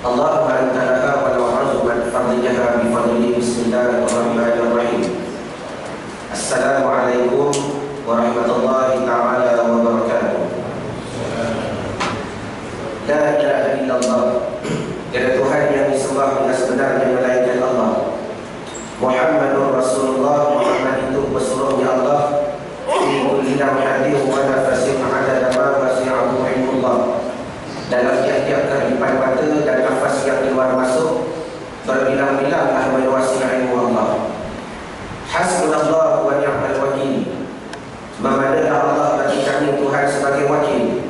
اللهم أنت لها ولو عظمت فضلها بفضله. بسم الله الرحمن الرحيم. السلام عليكم ورحمة الله تعالى وبركاته. La ilaha illallah, tiada Tuhan yang disembah dengan sebenarnya melainkan Allah. Muhammadur Rasulullah, Muhammad itu pesuruhnya Allah. Fi kulli hadin wa nafasin adada ma wasi'ahu ilmullah. Dalam tiap-tiap kedipan mata dan nafas yang keluar masuk, berbilang-bilanglah meluasi ilmu Allah. Hasbunallah wa ni'mal wakil. Memandanglah Allah bagi kami Tuhan sebagai wakil.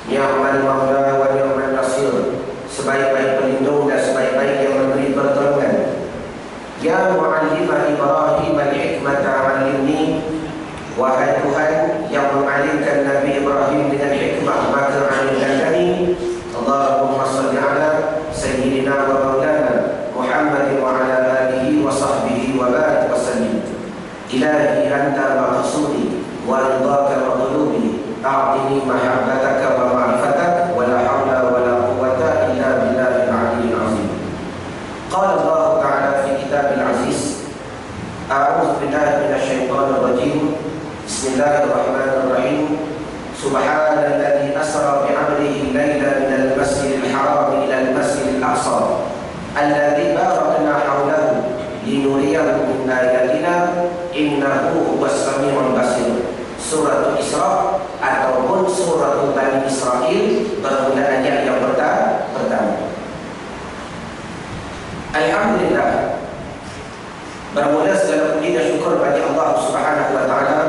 Ni'mal maula wa ni'mal nasir. Sebaik-baik pelindung dan sebaik-baik yang memberi pertolongan. Ya mu'allimah Ibrahim al-hikmata 'allimni. Wahai Tuhan yang mengalimkan Nabi Ibrahim dengan hikmah, maka alimkan kami. Allahumma salli ala sayyidina wa maulana Muhammadin wa ala alihi wa sahbihi wa barik wa sallim. Ilahi anta maqsudi wa ridhaka maqlubi. A'tini mahabbataka wa ma'rifatak wa la hawla wa la quwwata illa billahil aliyyil azim. Qala Allah ta'ala fi kitabil aziz. A'udzu billahi minasyaitonir rajim. Bismillahirrahmanirrahim. Subhanalladzi asra bi'amrihi laylan minal masjidil haram ilal masjidil aqsa alladzi barakna hawlahu linuriyahu min ayatina innahu huwas samiul basir. Surah Isra ataupun surah Bani Israil, bermula ayat yang pertama. Alhamdulillah, bermula segala puji dan syukur bagi Allah Subhanahu wa taala,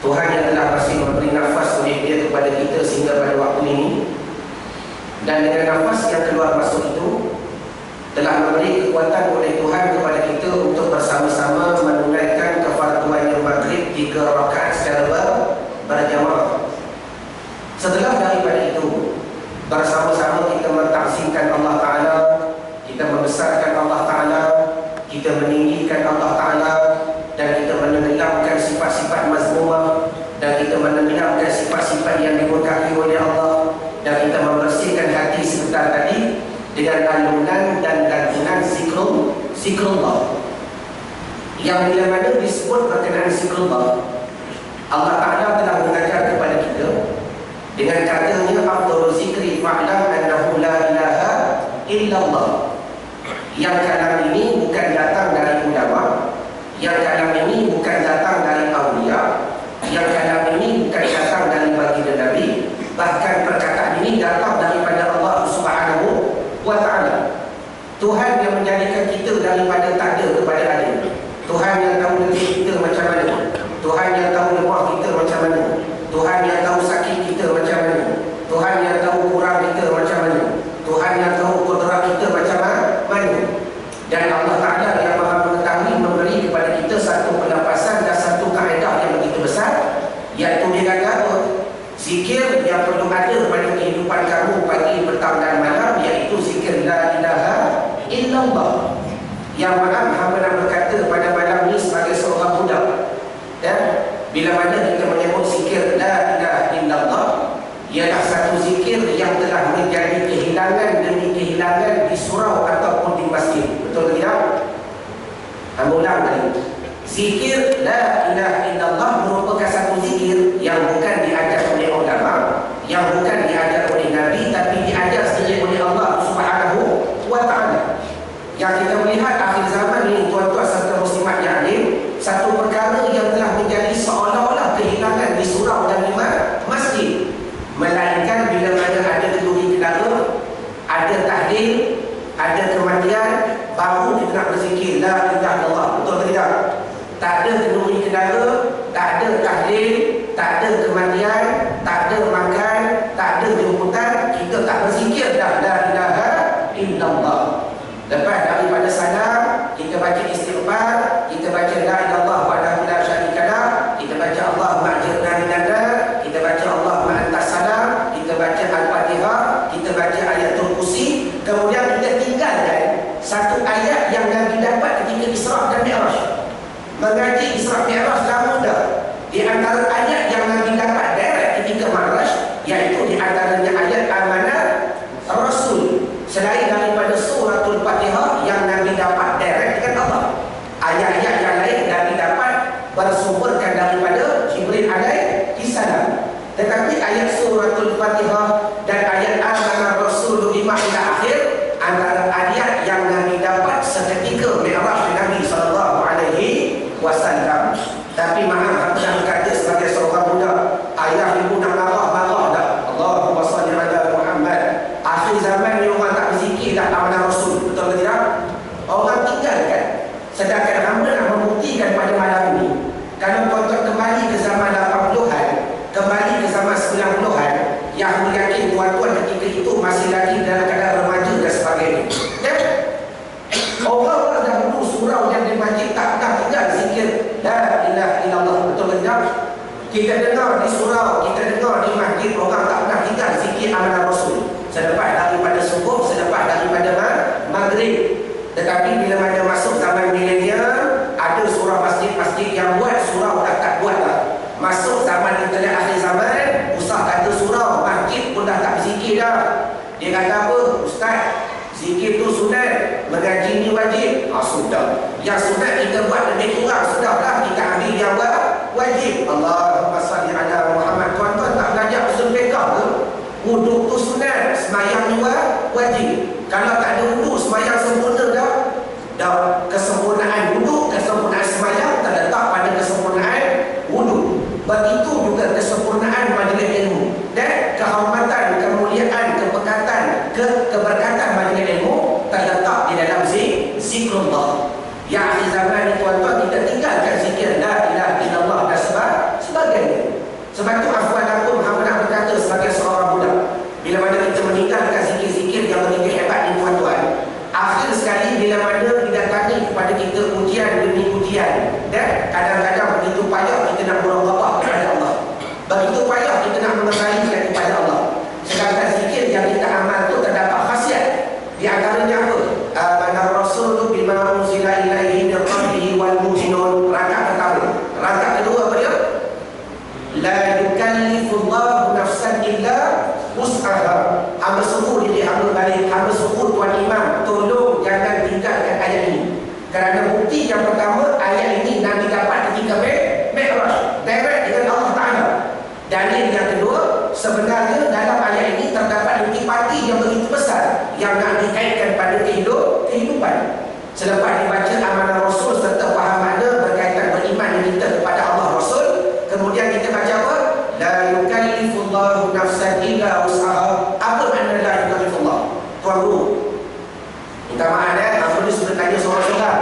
Tuhan yang telah masih memberi nafas oleh Dia kepada kita sehingga pada waktu ini. Dan dengan nafas yang keluar masuk itu, telah memberi kekuatan oleh Tuhan kepada kita untuk bersama-sama menunaikan kefarduan yang maghrib 3 rakaat secara berjamaah. Setelah daripada itu, bersama-sama kita mentakzimkan Allah Ta'ala, kita membesarkan Allah Ta'ala, kita meninggikan Allah Ta'ala, dan kita menenggelamkan sifat-sifat mazmumah, dan kita menenggelamkan sifat-sifat yang dimurkai oleh Allah, dan kita membersihkan hati sebentar tadi dengan alunan dan lantunan zikrullah. Yang bila mana disebut berkenaan zikrullah, Allah Ta'ala telah mengajar kepada kita dengan katanya afdhalu zikri fa'lam annahu la ilaha illallah. Yang kalam ini bukan datang dari ulama, yang kalam ini bukan datang dari awliya, yang kalam ini bukan datang dari baginda Nabi. Bahkan perkataan ini datang daripada Allah Subhanahu wa ta'ala. Tuhan yang menjadikan kita daripada tak ada kepada ada. Tuhan yang tahu letih kita macam mana. Tuhan yang tahu lemah kita macam mana. Tuhan yang tahu sakit kita macam mana. Tuhan yang tahu kurang kita macam mana. Tuhan yang tahu kudrat kita macam mana. Dan Allah Ta'ala yang maha mengetahui memberi kepada kita satu penampasan dan satu kaedah yang begitu besar, iaitu dia kata apa? Zikir yang perlu ada pada kehidupan kamu pagi, petang dan malam, iaitu zikir la ilaha illallah. Yang mana hamba nak berkata pada malam ini sebagai seorang budak, ya, bila mana kita menyebut zikir la ilaha illallah, ialah satu zikir yang telah menjadi kehilangan demi kehilangan di surau ataupun di masjid. Betul tidak? Ulang tadi. Zikir la ilaha illallah merupakan satu zikir yang bukan diajar oleh ulama, yang bukan diajar oleh Nabi, tapi diajar sendiri oleh Allah Subhanahu wa ta'ala. Yang kita melihat akhir zaman ini, tuan-tuan serta muslimat yang alim, satu perkara yang telah menjadi seolah-olah kehilangan di surau dan di masjid. Melainkan bila mana ada kenduri kendara, ada tahlil, ada kematian, baru kita nak berzikir la ilaha illallah. Betul atau tidak? Tak ada kenduri kendara, tak ada tahlil, tak ada kematian, tak ada makan, tak ada ayat suratul Fatihah dan ayat Amana Rasulu bima ila akhir antara ayat yang Nabi dapat seketika Mi'raj Nabi sallallahu alaihi wasallam. Tapi maaf, aku dah berkata sebagai seorang budak, ayah ibu nak marah dah. Allahumma salli ala Muhammad. Akhir zaman ni orang tak berzikir dah amanah Rasul, betul ke tidak? Orang tinggalkan. Sedangkan hamba nak membuktikan pada malam ini, kalau tuan-tuan kembali ke zaman 80-an, kembali ke zaman 90-an, yang aku yakin tuan-tuan ketika itu masih lagi dalam keadaan remaja dan sebagainya. Dan orang-orang dahulu surau yang di masjid tak pernah tinggal zikir la ilaha illallah, betul ke tidak? Kita dengar di surau, kita dengar di masjid, orang tak pernah tinggal zikir amanah Rasul selepas daripada subuh, selepas daripada maghrib. Tetapi bila mana masuk zaman milenial, ada surau masjid-masjid yang buat, surau dah tak buat lah. Masuk zaman internet akhir zaman, usah kata surau, masjid pun dah tak berzikir dah. Dia kata apa? Ustaz, zikir tu sunat, mengaji ni wajib. Sudah. Yang sunat kita buat lebih kurang, sudahlah kita ambil yang wajib. Allahumma salli ala Muhammad. Tuan-tuan tak belajar usul fiqh ke? Wuduk tu sunat, semayang ni wajib. Kalau tak ada wuduk, semayang sempurna dah. Kesempurnaan wuduk, kesempurnaan semayang terletak pada kesempurnaan wuduk. Begitu juga kesempurnaan majlis ilmu dan kehormatan, kemuliaan, kepekatan, keberkatan majlis ilmu terletak di dalam zikrullah. Ya akhir zaman ni tuan-tuan, kita tinggalkan zikir la ilaha illallah dan sebagainya. Sebab tu afwan aku Muhammad berkata sebagai seorang budak, bila mana kita meninggalkan zikir-zikir yang begitu hebat ni tuan-tuan, akhir sekali bila mana didatangi kepada kita ujian demi ujian, dan kadang-kadang begitu payah kita nak muraqabah kepada Allah, begitu payah kita nak mengembalikan kepada Allah. Sedangkan zikir yang kita amal tu terdapat khasiat. Di antaranya apa? Amana Rasulu bima unzila ilaihi min qablihi wal mu'minun. Rakaat pertama. Rakaat kedua apa dia? La yukallifullahu nafsan illa wus'aha. Hamba suruh diri hamba balik, hamba suruh tuan imam, tolong jangan tinggalkan ayat ini. Kerana bukti yang pertama, ayat ini Nabi dapat ketika Mi'raj, direct dengan Allah Ta'ala. Dalil yang kedua, sebenarnya dalam ayat ini terdapat intipati yang begitu besar yang nak dikaitkan pada kehidupan. Selepas dibaca amanah Rasul serta faham makna berkaitan beriman kita kepada Allah Rasul, kemudian kita baca apa? La yukallifullahu nafsan illa wus'aha. Apa makna la yukallifullah? Tuan Guru, minta maaf hamba ni sudah tanya seorang-seorang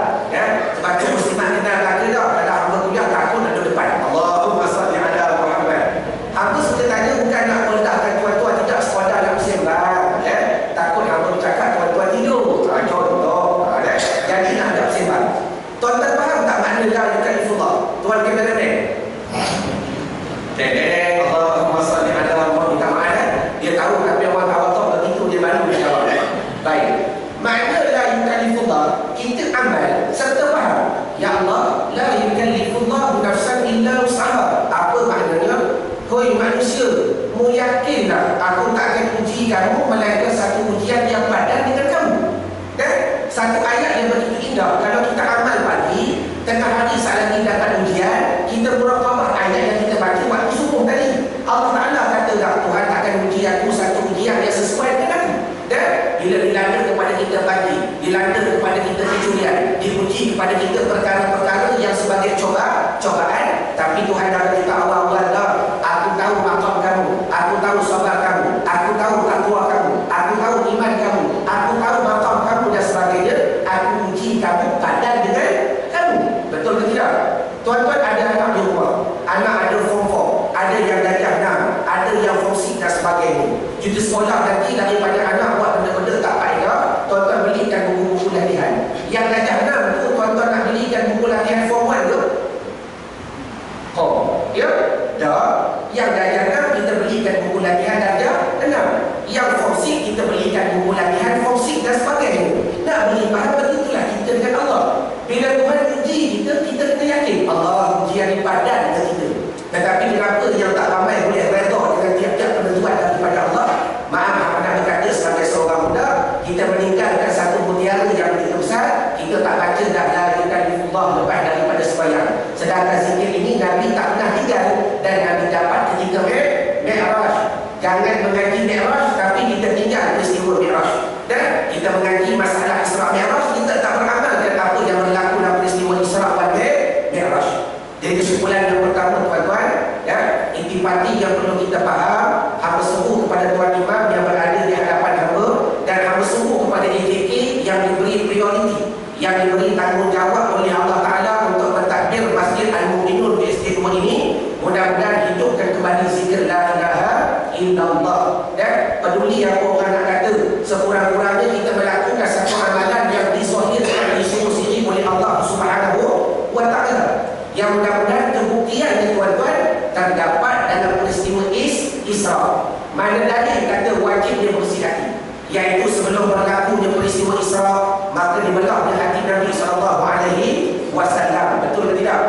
sebab tu muslimat kenal kata dah, kalau hamba kuliah takut ada depan. Allahumma salli ala Muhammad. Hamba sudah tanya bukan nak meledahkan tuan-tuan, tidak sekadar nak bersembang takut hamba bercakap tuan-tuan tidur, contoh jadi nak ada bersembang. Tuan-tuan faham tak makna la yukallifullah? Tuan kena dengar. Allahumma salli ala Muhammad. Minta maaf dia tahu, tapi orang tahu begitu dia baru dia jawab. Baik, makna la yukallifullah kita amal serta faham. Ya Allah, la yukallifullah nafsan illa wus'aha. Apa maknanya? Hoi manusia, mu yakinlah aku tak akan uji kamu melainkan satu ujian yang padan dengan kamu. Dan satu ayat yang begitu indah, kalau kita amal pagi, tengah hari saat lagi dapat ujian, kita muraqabah ayat yang kita baca waktu subuh tadi. Allah Ta'ala kata Tuhan akan uji aku satu ujian yang sesuai dengan aku. Dan bila dilanda kepada kita pagi, dilanda kepada kita kecurian, diuji kepada kita perkara-perkara yang sebagai cobaan, tapi Tuhan dah berkata Allah aku tahu maqam kamu, aku tahu sabar kamu, aku tahu takwa kamu, aku tahu iman kamu, aku tahu maqam kamu dan sebagainya. Aku uji kamu padan dengan kamu. Betul ke tidak? Tuan-tuan ada anak di rumah, anak ada form 4, ada yang darjah 6, ada yang form 6 dan sebagainya. Cuti sekolah nanti daripada anak buat benda-benda tak faedah, tuan-tuan belikan buku-buku latihan. Yang darjah 6 tu tuan-tuan nak belikan buku latihan form 1 ke? Ya? Dah. Yang darjah 6 kita belikan buku latihan darjah 6. Yang form 6 kita belikan buku latihan form 6 dan sebagainya. Nak beri faham begitulah kita dengan Allah. Bila Tuhan uji kita, kita kena yakin Allah ujian ini padan dengan kita. Tetapi kenapa yang tak ramai boleh redha dengan tiap-tiap penentuan daripada Allah? Maaf, apa nak berkata sebagai seorang muda, kita meninggalkan satu mutiara yang begitu besar, kita tak baca dah la yukallifullah lepas daripada sembahyang. Sedangkan zikir ini Nabi tak pernah tinggal dan Nabi dapat ketika Mi'raj. Jangan mengaji Mi'raj tapi kita tinggal peristiwa Mi'raj. Dan kita mengaji masalah Isra Mi'raj, kita tak beramal dengan apa yang berlaku dalam peristiwa Isra dan Mi'raj. Jadi kesimpulan yang pertama tuan-tuan, ya, intipati yang perlu kita faham, hamba sungguh kepada Tuan Imam yang berada di hadapan hamba, dan hamba sungguh kepada AJK yang diberi prioriti, yang diberi tanggungjawab oleh Allah Ta'ala untuk mentadbir Masjid Al-Mu'minun di ST2 ini. Mudah-mudahan hidupkan kembali zikir la ilaha illallah, dan peduli apa orang nak kata, sekurang-kurangnya kita melakukan satu amalan yang dizahirkan, disuruh oleh Allah Subhanahu wa Ta'ala, yang mudah-mudahan kebuktiannya tuan-tuan terdapat dalam peristiwa Isra. Mana dalil kata wajib dia bersih hati, iaitu sebelum berlakunya peristiwa Isra maka dibelahnya hati Nabi SAW. Betul ke tidak?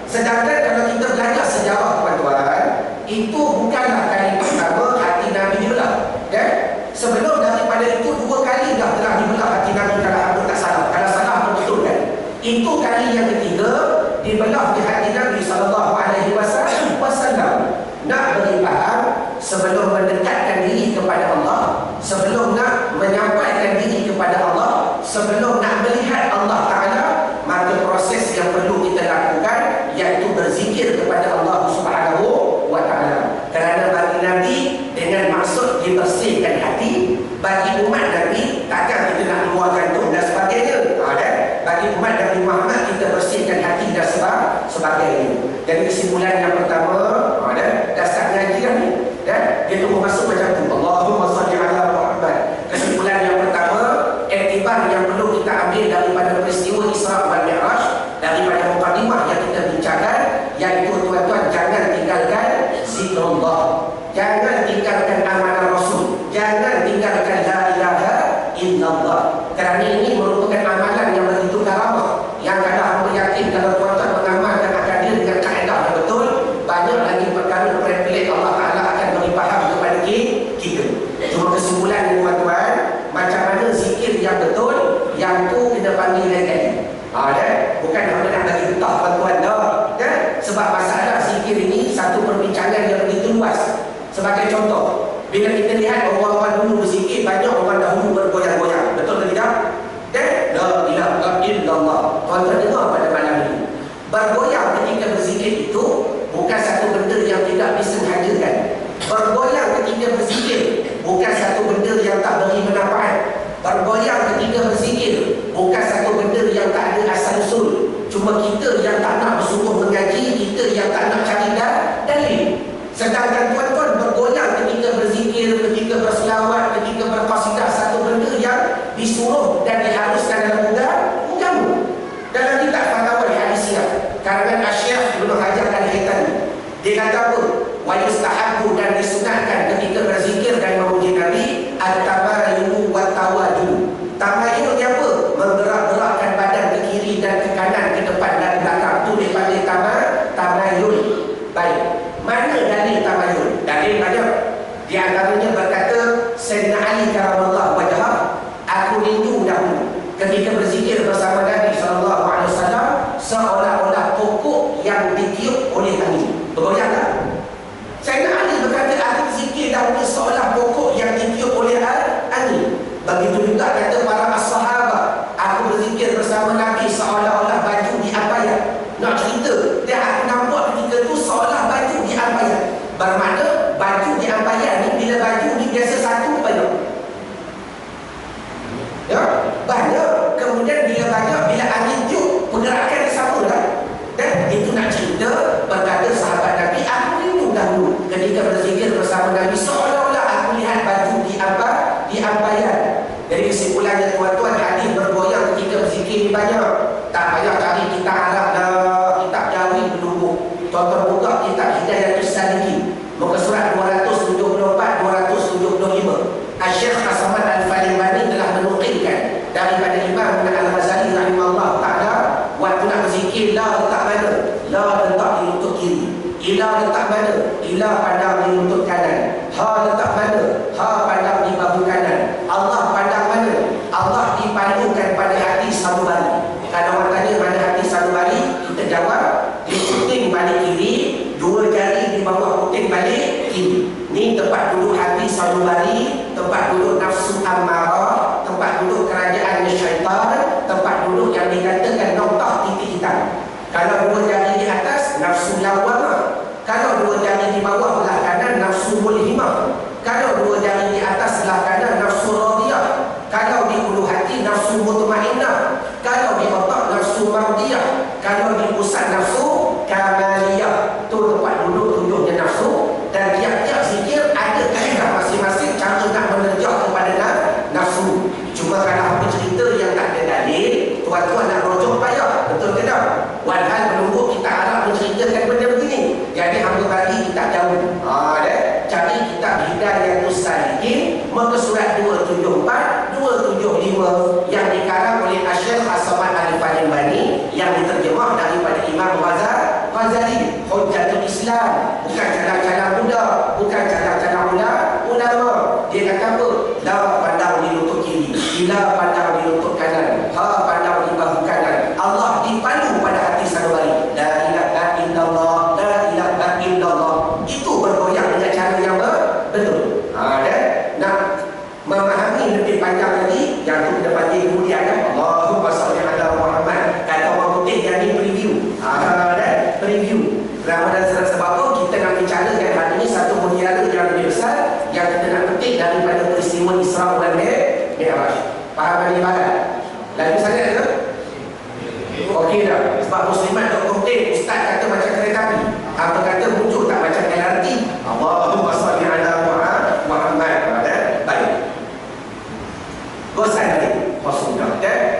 Sedangkan kalau kita belajar sejarah tuan-tuan, itu bukanlah kali pertama hati Nabi dibelah. Sebelum daripada itu 2 kali dah telah dibelah hati Nabi, kalau aku tak salah. Kalau salah pun betul kan? Itu kali yang ketiga dibelah di hati Nabi SAW. Nak beri faham, sebelum mendekatkan diri kepada Allah, sebelum nak menyampaikan diri kepada Allah, sebelum nak melihat Allah Ta'ala, maka proses yang perlu kita lakukan iaitu berzikir kepada Allah Subhanahu wa Ta'ala. Kerana bagi Nabi, dengan maksud dibersihkan hati, bagi umat Nabi takkan kita nak keluarkan tu dan sebagainya. Bagi umat Nabi Muhammad kita bersihkan hati dan sebagainya. Jadi kesimpulan yang pertama, dasar ngaji ni, dia tunggu masuk macam tu, Allahumma salli ala Muhammad. Kesimpulan yang pertama, iktibar yang perlu kita ambil daripada peristiwa Isra dan Mi'raj, daripada mukadimah yang kita bincangkan, iaitu tuan-tuan, jangan tinggalkan zikrullah, jangan tinggalkan amanah Rasul, jangan tinggalkan la ilaha illallah. Kerana ini merupakan amalan yang begitu karamah, yang kalau hamba yakin kalau tuan-tuan mengamalkan akadil dengan kaedah yang betul, banyak lagi perkara privilege Allah Ta'ala akan beri faham kepada kita. Cuma kesimpulan tuan-tuan, macam mana zikir yang betul, yang tu kita panggil lain-lain. Bukan hamba nak bagi getah tuan-tuan dah. Sebab masalah zikir ini satu perbincangan yang begitu luas. Sebagai contoh, bila kita lihat orang-orang dulu berzikir, banyak orang dahulu bergoyang-goyang. Betul ke tidak? La ilaha illallah. Tuan-tuan dengar pada malam ini, bergoyang ketika berzikir itu bukan satu benda yang tidak disengajakan. Bergoyang ketika berzikir bukan satu benda yang tak beri manfaat. Bergoyang ketika berzikir bukan satu benda yang tak ada asal usul. Cuma kita yang tak nak bersungguh mengaji, kita yang tak nak cari dalil. Sedangkan tuan-tuan bergoyang ketika berzikir, ketika berselawat, ketika berqasidah, satu benda yang disuruh dan diharuskan dalam agama. Dalam kitab Fatawul Hadisiyah, karangan Asy-Syaikh Ibnu Hajar Al-Haytami, dia kata apa? Wa yustahabbu, dan disunatkan ketika berzikir dan memuji Nabi, at-tabayyun wa tawaddu. Tabayyun ni apa? Menggerak-gerakkan badan ke kiri dan ke kanan, ke depan dan belakang. Tu dia panggil tabayyun. Baik. Mana dalil tabayyun? Dalil banyak. Di antaranya berkata Sayyidina Ali karamallahu wajhah, aku rindu dahulu ketika berzikir bersama Nabi SAW seolah-olah pokok yang ditiup oleh angin. Bergoyang tak? Sayyidina Ali berkata, aku berzikir dahulu seolah pokok yang ditiup oleh angin. Begitu juga kata para as-sahabat, aku berzikir bersama Nabi seolah-olah baju diampaian. Nak cerita, dia aku nampak ketika tu seolah baju diampaian. Bermakna baju diampaian ni, bila baju ni biasa satu banyak. Ya, banyak. Kemudian bila banyak, bila angin tiup, pergerakan sama lah. Dan itu nak cerita berkata sahabat Nabi, aku rindu dahulu ketika berzikir bersama Nabi seolah-olah aku lihat baju diampaian. Jadi kesimpulannya tuan-tuan, hadis bergoyang ketika berzikir ni banyak. Tak payah cari kitab Arab dah, kitab Jawi menunggu. Tuan-tuan buka kitab Hidayatus Salikin, muka surat 274, 275. Asy-Syaikh Hasan Al-Falimani telah menukilkan daripada Imam Al-Ghazali rahimahullah ta'ala, waktu nak berzikir, la letak mana? La letak di lutut kiri. Ila letak mana? Ila pandang di lutut kanan. Ha letak mana? Ha pandang di bahu kanan. Allah pandang mana? Allah dipandukan pada hati sanubari. Kalau orang tanya mana hati sanubari, kita jawab di puting balik kiri, 2 jari di bawah puting balik kiri. Ni tempat duduk hati sanubari, tempat duduk nafsu ammarah, tempat duduk kerajaan syaitan, tempat duduk yang dikatakan noktah titik hitam. Kalau dua jari di atas, nafsu lawamah. Kalau dua jari di bawah belah kanan, nafsu mulhimah. Kalau dua jari di atas belah kanan, nafsu radiyah. Kalau di ulu hati, nafsu mutmainnah. Kalau di otak, nafsu mardiyah. Kalau di pusat, nafsu kamaliyah. Itu tempat duduk tujuhnya nafsu. Dan tiap-tiap zikir ada kaedah masing-masing cara nak menerjah kepada nafsu. Cuma kalau apa cerita yang tak ada dalil, tuan-tuan nak rojok payah. Betul ke tak? Walhal menunggu kita harap menceritakan benda begini. Jadi hamba bagi kita jauh. Cari kitab Hidayatus Salikin, muka surat 274, 275 yang dikarang oleh Asy-Syaikh As-Samad Al-Bani yang diterjemah daripada Imam Ghazali. Hujjatul Islam, bukan jalan-jalan muda, bukan jalan-jalan ulama. Dia kata apa? La pandang di lutut kiri, ila pandang di lutut kanan, ha pandang di bahu kanan. Allah dipadu pada hati sanubari. La ilaha illallah, la ilaha illallah. Itu bergoyang dengan cara yang betul. Nak memahami lebih panjang lagi, yang tu kita panggil kemudian Allahumma salli ala Muhammad. Kata orang putih yang ni preview. Preview. Ramadan sebab apa kita nak bicarakan hari ini satu mutiara yang lebih besar yang kita nak petik daripada peristiwa Isra dan Mi'raj. Faham ni barat? Lagi sangat ke? Okey dah. Sebab muslimat dok komplain, ustaz kata macam kereta api. Apa kata muncul tak macam LRT. Allahumma salli ala Muhammad. Baik. Gosan lagi. Kosong dah.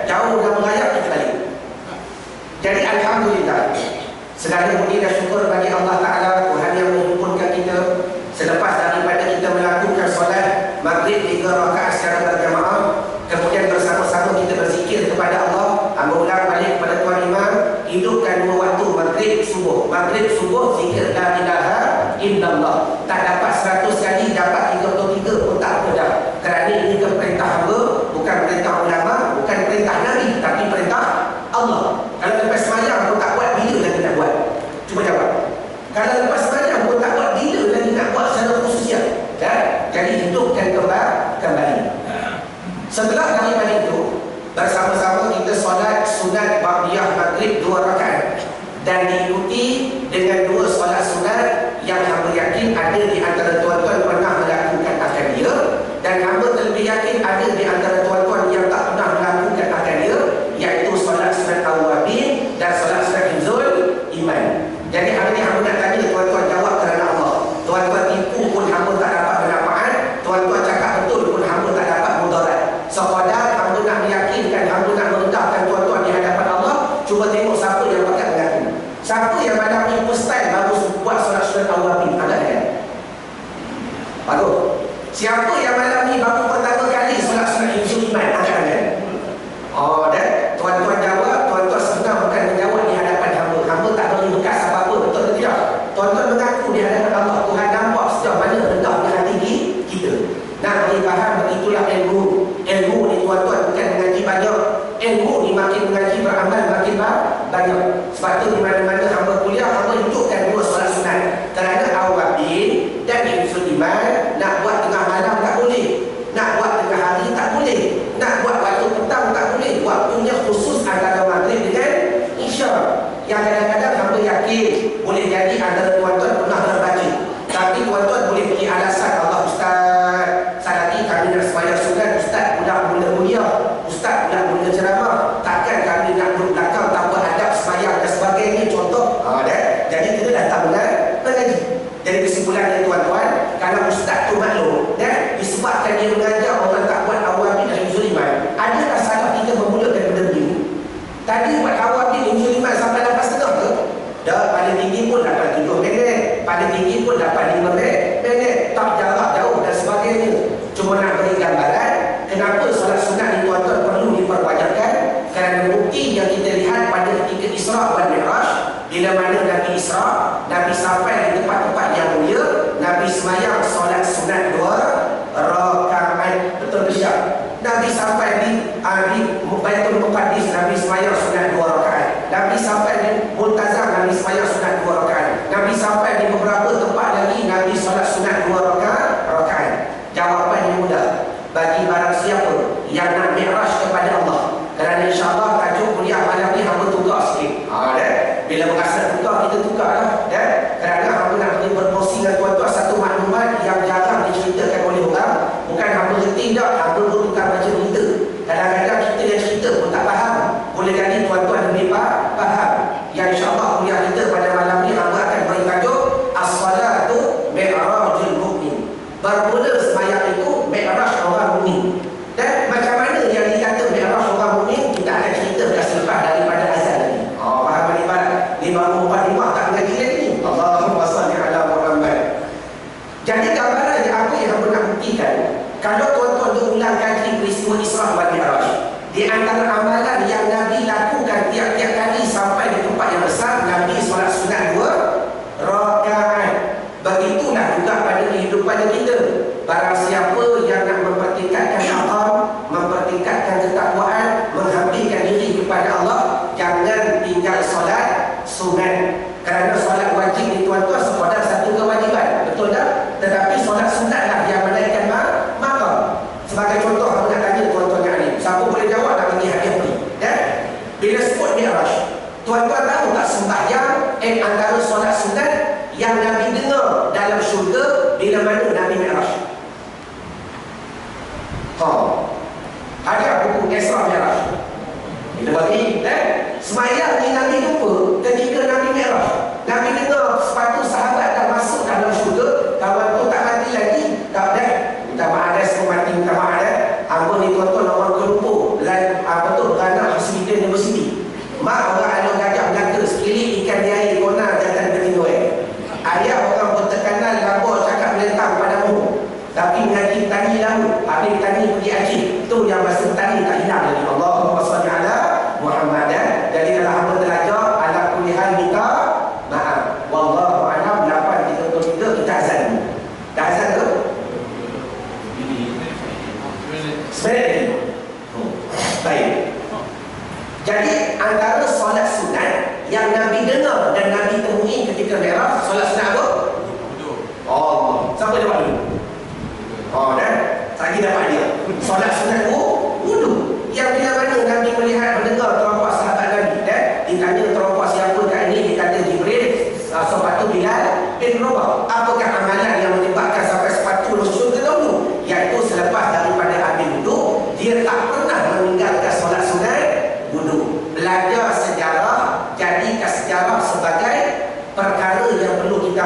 Jauh dah merayap kita balik. Jadi alhamdulillah. Segala puji dan syukur bagi Allah Ta'ala, Tuhan yang menghimpunkan kita. Selepas daripada kita melakukan solat maghrib 3 rakaat secara berjamaah, kemudian bersama-sama kita berzikir kepada Allah. Ulang balik kepada Tuan Imam, hidupkan 2 waktu maghrib subuh. Maghrib subuh zikir la ilaha illallah. Tak dapat 100 kali, dapat 33 pun tak apa dah. Kerana ini ke perintah hamba, bukan perintah ulama, bukan perintah Nabi, tapi perintah Allah. Kalau lepas semayang pun tak buat, bila lagi nak buat? Cuba jawab. Kalau lepas semayang pun tak buat, bila lagi nak buat secara khususnya? Jadi hidupkan kembali. Setelah daripada itu, bersama-sama kita solat sunat ba'diyah maghrib 2 rakaat dan diikuti dengan 2 solat sunat yang hamba yakin ada di antara tuan-tuan pernah melakukan akan dia, dan hamba terlebih yakin ada di antara tuan-tuan yang tak pernah melakukan akan dia, iaitu solat sunat awabin dan solat sunat hifzul iman. Jadi hari ini hamba nak tanya tuan-tuan jawab kerana Allah. Tuan-tuan tipu pun hamba tak dapat manfaat, tuan-tuan cakap betul pun hamba tak dapat mudarat. Sekadar hamba nak meyakinkan, hamba nak merendahkan tuan-tuan di hadapan Allah. Cuba tengok siapa yang pakat mengaku. Siapa yang malam ni first time baru buat solat sunat awabin? Ada kan? Bagus. Siapa yang malam ni baru pertama kali solat sunat hifzul iman? Ada kan? Dan tuan-tuan jawab, tuan-tuan sebenarnya bukan menjawab di hadapan hamba. Hamba tak beri bekas apa-apa, betul ke tidak? Tuan-tuan mengaku di hadapan Allah. Tuhan nampak sejauh mana rendahnya hati kita. Nak beri faham, begitulah ilmu. Ilmu ni tuan-tuan bukan mengaji banyak. Ilmu ni makin mengaji beramal makin banyak. Sebab tu di mana-mana hamba kuliah, hamba hidupkan 2 solat sunat. Kerana awabin dan hifzul iman nak buat tengah malam tak boleh. Nak buat tengah hari tak boleh. Nak buat waktu petang tak boleh. Waktunya khusus antara maghrib dengan isya. Yang kadang-kadang hamba yakin boleh jadi antara tuan-tuan pernah terbaca. Tapi tuan-tuan boleh punya alasan, Allah Ustaz, salati kami nak sembahyang sunat, Ustaz pula mula kuliah, Ustaz pula mula ceramah, takkan kami nak duduk belakang tanpa adab sembahyang dan sebagainya, contoh. Jadi kita datang mengaji. Jadi kesimpulannya tuan-tuan, kalau Ustaz tu maklum disebabkan dia mengajar orang tak buat awabin dan hifzul iman, adakah salah kita memulakan benda begini? Tadi buat awabin hifzul iman sampai 8.30 ke? Dah, paling tinggi pun dapat 7 minit, paling tinggi pun dapat 5 minit, tak jarak jauh dan sebagainya. Cuma nak beri gambaran kenapa solat sunat ni tuan-tuan perlu diperbanyakkan. Kerana bukti yang kita lihat pada ketika Isra dan Mi'raj, bila mana Nabi Isra, Nabi sampai di tempat-tempat yang mulia, Nabi semayang solat sunat 2 rakaat. Betul tidak? Nabi sampai di Baitul Muqaddis, Nabi semayang sunat 2 rakaat. Nabi sampai di Multazam, Nabi semayang sunat 2 rakaat. Nabi sampai di beberapa tempat lagi, Nabi solat sunat 2 rakaat. Kalau tuan-tuan berulang kali peristiwa Isra wal Mi'raj, di antara amalan yang Nabi lakukan tiap-tiap kali sampai di tempat yang besar, Nabi solat sunat 2 rakaat. Begitulah juga pada kehidupan kita. Barang siapa yang nak mempertingkatkan akal, mempertingkatkan ketakwaan, menghabiskan diri kepada Allah, jangan tinggal solat sunat. Kerana solat wajib ni tuan-tuan sekadar satu kewajiban, betul tak? Tetapi solat sunatlah yang menaikkan maqam. Sebagai contoh, aku nak tanya tuan-tuan yang ni, siapa boleh jawab nak bagi hadiah beri? Ya? Bila sebut Mi'raj, tuan-tuan tahu tak sembahyang antara solat sunat yang Nabi dengar dalam syurga bila mana Nabi Mi'raj? Hadiah buku Isra Mi'raj. Bila bagi, sembahyang ni Nabi jumpa ketika Nabi Mi'raj. Nabi dengar sepatu sahabat dah masuk dalam syurga, kawan tu tak mati lagi. Tak dah. Minta maaf dah, semua mati, minta maaf dah. Hamba ni tuan-tuan orang kelumpur beranak Hasbitin University. Mak orang ada gajah belaka, sekili ikan di air, konar jangan bertino. Ayah orang bertekanan, labor cakap melentang padamu. Tapi mengaji tani lalu, habis tani pergi Aceh. Itu yang bahasa tani tak hilang lagi. Allahumma salli ala Muhammad. Jadi kalau hamba terlajar, ala kulihan minta maaf. Wallahu a'lam. 8:33 kita azan. Dah azan ke? Sebenarnya baik. Jadi antara solat sunat yang Nabi dengar dan Nabi temui ketika Mi'raj, solat sunat apa? Oh, siapa jawab dulu? Oh, dah. Lagi dapat dia. Solat sunat wudu. Yang bila mana Nabi melihat mendengar terompak sahabat Nabi, ditanya terompak siapa kat ini, dia kata Jibril, sepatu Bilal bin Rabah. Apakah amalan yang menyebabkan sampai sepatu masuk ke dahulu? Iaitu selepas daripada ambil wudu, dia tak pernah meninggalkan solat sunat wudu. Belajar sejarah, jadikan sejarah sebagai perkara yang perlu kita